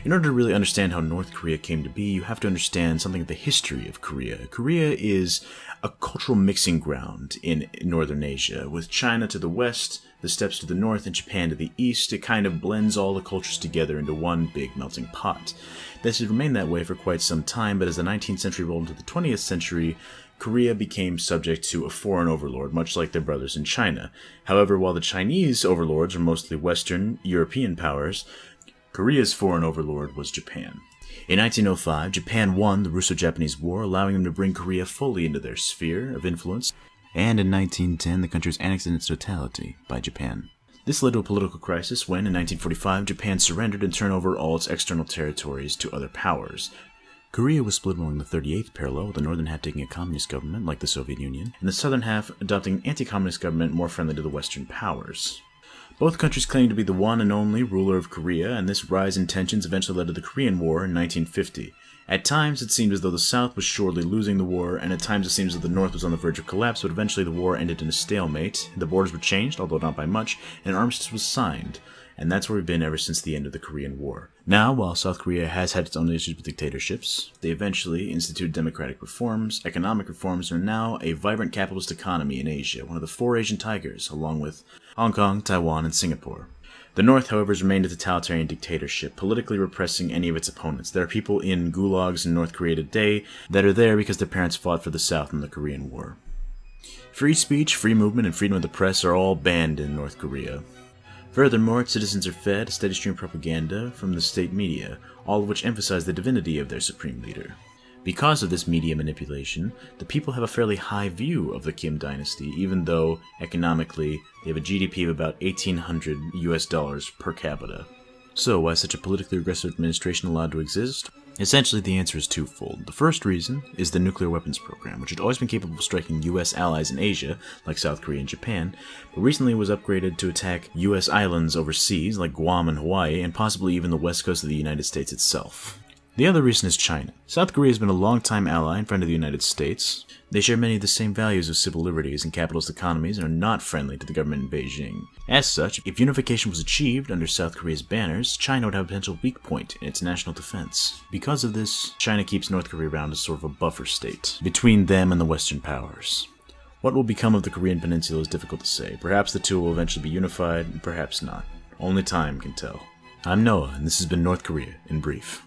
In order to really understand how North Korea came to be, you have to understand something of the history of Korea. Korea is a cultural mixing ground in northern Asia. With China to the west, the steppes to the north, and Japan to the east, it kind of blends all the cultures together into one big melting pot. This has remained that way for quite some time, but as the 19th century rolled into the 20th century, Korea became subject to a foreign overlord, much like their brothers in China. However, while the Chinese overlords were mostly Western European powers, Korea's foreign overlord was Japan. In 1905, Japan won the Russo-Japanese War, allowing them to bring Korea fully into their sphere of influence, and in 1910, the country was annexed in its totality by Japan. This led to a political crisis when, in 1945, Japan surrendered and turned over all its external territories to other powers. Korea was split along the 38th parallel, with the northern half taking a communist government, like the Soviet Union, and the southern half adopting an anti-communist government more friendly to the Western powers. Both countries claimed to be the one and only ruler of Korea, and this rise in tensions eventually led to the Korean War in 1950. At times, it seemed as though the South was surely losing the war, and at times it seems that the North was on the verge of collapse, but eventually the war ended in a stalemate. The borders were changed, although not by much, and an armistice was signed. And that's where we've been ever since the end of the Korean War. Now, while South Korea has had its own issues with dictatorships, they eventually instituted democratic reforms, economic reforms, and are now a vibrant capitalist economy in Asia, one of the four Asian tigers, along with Hong Kong, Taiwan, and Singapore. The North, however, has remained a totalitarian dictatorship, politically repressing any of its opponents. There are people in gulags in North Korea today that are there because their parents fought for the South in the Korean War. Free speech, free movement, and freedom of the press are all banned in North Korea. Furthermore, its citizens are fed a steady stream of propaganda from the state media, all of which emphasize the divinity of their supreme leader. Because of this media manipulation, the people have a fairly high view of the Kim dynasty, even though, economically, they have a GDP of about $1,800 per capita. So, why is such a politically aggressive administration allowed to exist? Essentially, the answer is twofold. The first reason is the nuclear weapons program, which had always been capable of striking U.S. allies in Asia, like South Korea and Japan, but recently was upgraded to attack U.S. islands overseas, like Guam and Hawaii, and possibly even the west coast of the United States itself. The other reason is China. South Korea has been a long-time ally and friend of the United States. They share many of the same values of civil liberties and capitalist economies and are not friendly to the government in Beijing. As such, if unification was achieved under South Korea's banners, China would have a potential weak point in its national defense. Because of this, China keeps North Korea around as sort of a buffer state between them and the Western powers. What will become of the Korean peninsula is difficult to say. Perhaps the two will eventually be unified, and perhaps not. Only time can tell. I'm Noah, and this has been North Korea in brief.